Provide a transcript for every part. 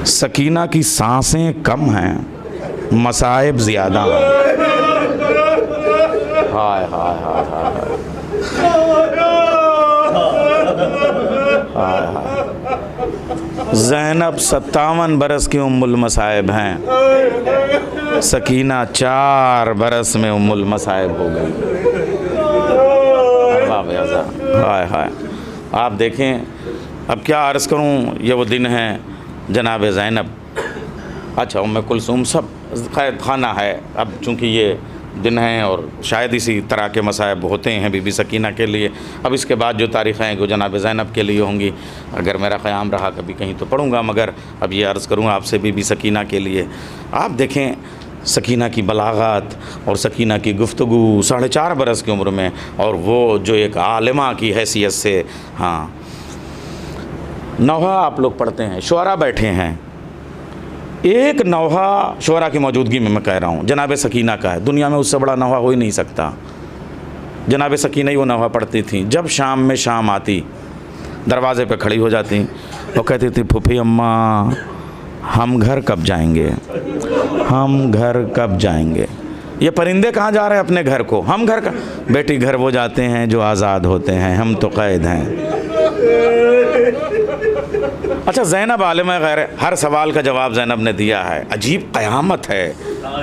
सकीना की सांसें कम हैं, मसाइब ज़्यादा हैं। हाय हाय हाय हाय हाय हाय। ज़ैनब 57 बरस की उम्मुल मसाइब हैं, सकीना 4 बरस में उम्मुल मसाइब हो गई। हाय हाय। आप देखें, अब क्या अर्ज़ करूं, ये वो दिन है जनाब ज़ैनब, अच्छा उम्मे कुलसूम सब क़ैद खाना है। अब चूँकि ये दिन हैं और शायद इसी तरह के मसाइब होते हैं बीबी सकीना के लिए। अब इसके बाद जो तारीख़ें हैं वो जनाब ज़ैनब के लिए होंगी। अगर मेरा क़याम रहा कभी कहीं तो पढ़ूँगा, मगर अब ये अर्ज़ करूँगा आपसे बीबी सकीना के लिए। आप देखें सकीना की बलागत और सकीना की गुफ्तगू 4.5 बरस की उम्र में, और वो जो एक आलिमा की हैसियत से। हाँ, नौहा आप लोग पढ़ते हैं, शुअरा बैठे हैं, एक नौहा शुअरा की मौजूदगी में मैं कह रहा हूँ जनाब सकीना का है। दुनिया में उससे बड़ा नौहा हो ही नहीं सकता। जनाब सकीना ही वो नौहा पढ़ती थी। जब शाम में शाम आती, दरवाज़े पे खड़ी हो जाती और कहती थी, फूफी अम्मा हम घर कब जाएंगे, हम घर कब जाएंगे। ये परिंदे कहाँ जा रहे हैं अपने घर को, हम घर का। बेटी घर वो जाते हैं जो आज़ाद होते हैं, हम तो कैद हैं। अच्छा, ज़ैनब आलिमा गैर, हर सवाल का जवाब ज़ैनब ने दिया है। अजीब क़यामत है,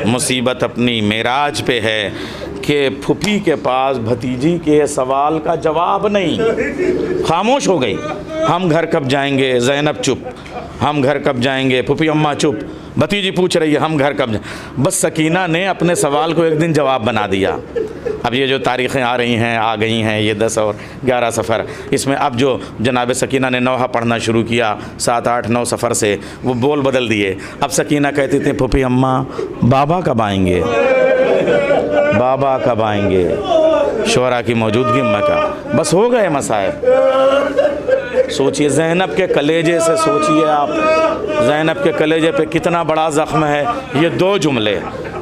मुसीबत अपनी मेराज पे है कि फूफी के पास भतीजी के सवाल का जवाब नहीं, खामोश हो गई। हम घर कब जाएंगे, ज़ैनब चुप। हम घर कब जाएंगे, फूफी अम्मा चुप। भतीजी पूछ रही है हम घर कब जाएंगे। बस सकीना ने अपने सवाल को एक दिन जवाब बना दिया। अब ये जो तारीख़ें आ रही हैं, आ गई हैं, ये 10 और 11 सफ़र, इसमें अब जो जनाब सकीना ने नौहा पढ़ना शुरू किया 7, 8, 9 सफ़र से, वो बोल बदल दिए। अब सकीना कहती थी, फूफी अम्मा बाबा कब आएंगे, बाबा कब आएंगे। शुअरा की मौजूदगी में का बस हो गए मसाइब। सोचिए ज़ैनब के कलेजे से, सोचिए आप ज़ैनब के कलेजे पे कितना बड़ा ज़ख्म है। ये 2 जुमले,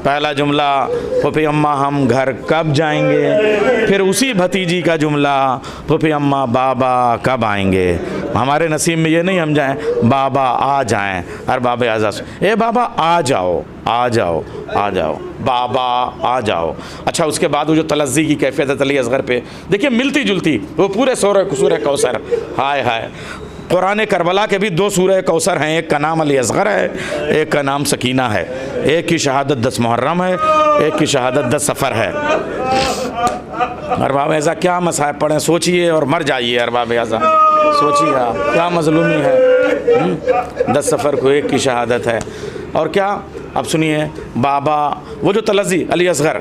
पहला जुमला फूफी अम्मा हम घर कब जाएंगे, फिर उसी भतीजी का जुमला फूफी अम्मा बाबा कब आएंगे। हमारे नसीब में ये नहीं हम जाएं बाबा आ जाएं, अरे बाबे आज़ाद, ए बाबा आ जाओ आ जाओ आ जाओ, बाबा आ जाओ। अच्छा, उसके बाद वो जो तलज़्ज़ी की कैफियत है अली असग़र पे, देखिए मिलती जुलती, वो पूरे सूरह कौसर। हाय हाय, कुरान करबला के भी 2 सूरह कौसर हैं, एक का नाम अली असग़र है, एक का नाम सकीना है। एक की शहादत 10 मुहर्रम है, एक की शहादत 10 सफ़र है। अरबाब ऐसा क्या मसाइब पढ़ें, सोचिए और मर जाइए। अरबाब ऐसा सोचिए आप क्या मज़लूमी है। 10 सफ़र को एक की शहादत है। और क्या, अब सुनिए, बाबा वो जो तलज़्ज़ी अली असग़र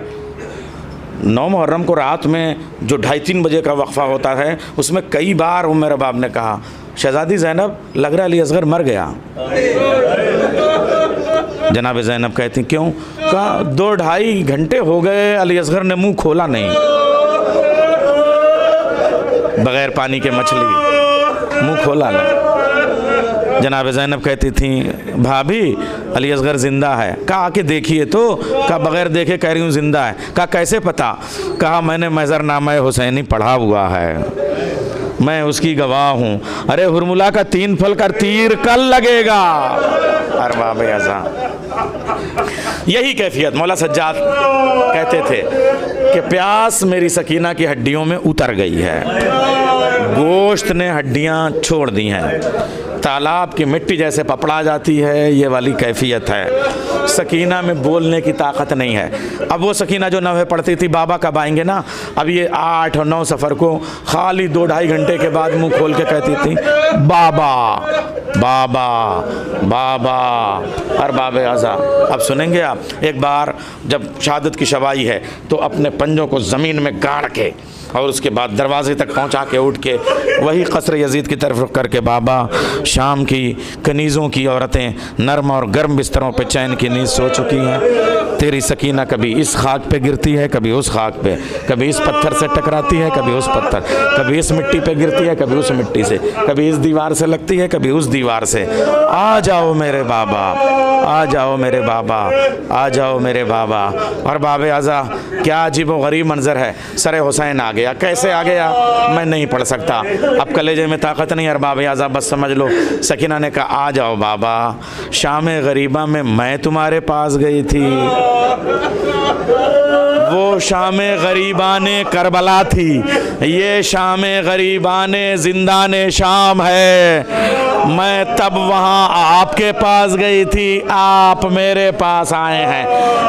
9 मुहर्रम को रात में जो 2:30-3 बजे का वक्फ़ा होता है, उसमें कई बार मेरे बाप ने कहा, शहज़ादी ज़ैनब लग रहा है अली असग़र मर गया। जनाब ज़ैनब कहती क्यों, कहा 2-2.5 घंटे हो गए अली असग़र ने मुंह खोला नहीं, बग़ैर पानी के मछली मुंह खोला नहीं। जनाब ज़ैनब कहती थी, भाभी अली असग़र ज़िंदा है। कहा आके देखिए तो। कहा बग़ैर देखे कह रही हूँ ज़िंदा है। कहा कैसे पता। कहा मैंने मज़रनामा हुसैनी पढ़ा हुआ है, मैं उसकी गवाह हूँ। अरे हुरमुला का 3 फल का तीर कल लगेगा। अरबाब आज़ा, यही कैफियत मौला सज्जाद कहते थे कि प्यास मेरी सकीना की हड्डियों में उतर गई है, गोश्त ने हड्डियाँ छोड़ दी हैं, तालाब की मिट्टी जैसे पपड़ा जाती है, ये वाली कैफियत है। सकीना में बोलने की ताकत नहीं है। अब वो सकीना जो नौहे पढ़ती थी बाबा कब आएंगे ना, अब ये 8 और 9 सफ़र को खाली 2-2.5 घंटे के बाद मुंह खोल के कहती थी बाबा बाबा बाबा। अरबाब आज़ा, अब सुनेंगे आप, एक बार जब शहादत की शवाई है तो अपने पंजों को ज़मीन में गाड़ के और उसके बाद दरवाजे तक पहुंचा के उठ के वही क़स्र यज़ीद की तरफ रुख करके, बाबा शाम की कनीज़ों की औरतें नरम और गर्म बिस्तरों पे चैन की नींद सो चुकी हैं। तेरी सकीना कभी इस खाक पे गिरती है, कभी उस खाक पे, कभी इस पत्थर से टकराती है, कभी उस पत्थर, कभी इस मिट्टी पे गिरती है, कभी उस मिट्टी से, कभी इस दीवार से लगती है, कभी उस दीवार से। आ जाओ मेरे बाबा, आ जाओ मेरे बाबा, आ जाओ मेरे बाबा। और बाबे आज़ा, क्या अजीब व गरीब मंज़र है। सर हुसैन आ गया, कैसे आ गया मैं नहीं पढ़ सकता, अब कलेजे में ताकत नहीं। अरबाब आज़ा बस समझ लो सकीना ने कहा आ जाओ बाबा, शाम गरीबा में मैं तुम्हारे पास गई थी। वो शाम गरीबाने करबला थी, ये शाम गरीबाने जिंदाने शाम है। मैं तब वहाँ आपके पास गई थी, आप मेरे पास आए हैं।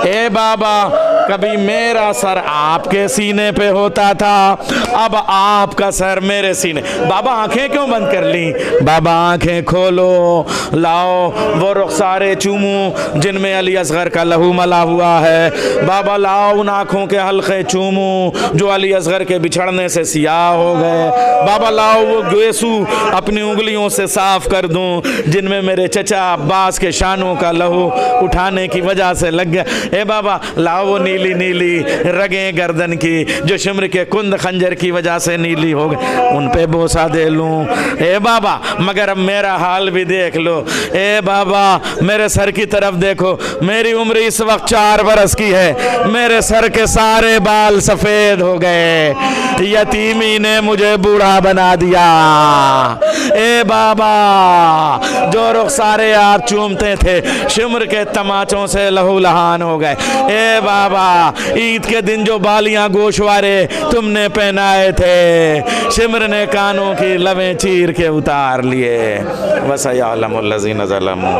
ए बाबा, कभी मेरा सर आपके सीने पे होता था, अब आपका सर मेरे सीने। बाबा आंखें क्यों बंद कर ली? बाबा आंखें खोलो, लाओ वो रुखसारे चूमू जिनमें अली असगर का लहू मला हुआ है। बाबा लाओ उन आँखों के हल्के चूमू जो अली असगर के बिछड़ने से सियाह हो गए। बाबा लाओ वो गेसू अपनी उंगलियों से साफ कर दूं जिनमें मेरे चचा अब्बास के शानों का लहू उठाने की वजह से लग गया। ए बाबा लाओ वो नीली नीली रगें गर्दन की जो शिमर के कुंद खंजर की वजह से नीली हो गई, उन पे बोसा दे लूं। ए बाबा मगर अब मेरा हाल भी देख लो। ए बाबा मेरे सर की तरफ देखो, मेरी उम्र इस वक्त 4 बरस की है, मेरे सर के सारे बाल सफेद हो गए, यतीमी ने मुझे बूढ़ा बना दिया। ए बाबा जो रुखसारे आप चूमते थे शिमर के तमाचों से लहू लहान हो गए। ए बाबा ईद के दिन जो बालियां गोशवारे तुमने पहनाए थे शिमर ने कानों की लवें चीर के उतार लिए। वसयअलमुल्लज़ीना ज़लमू।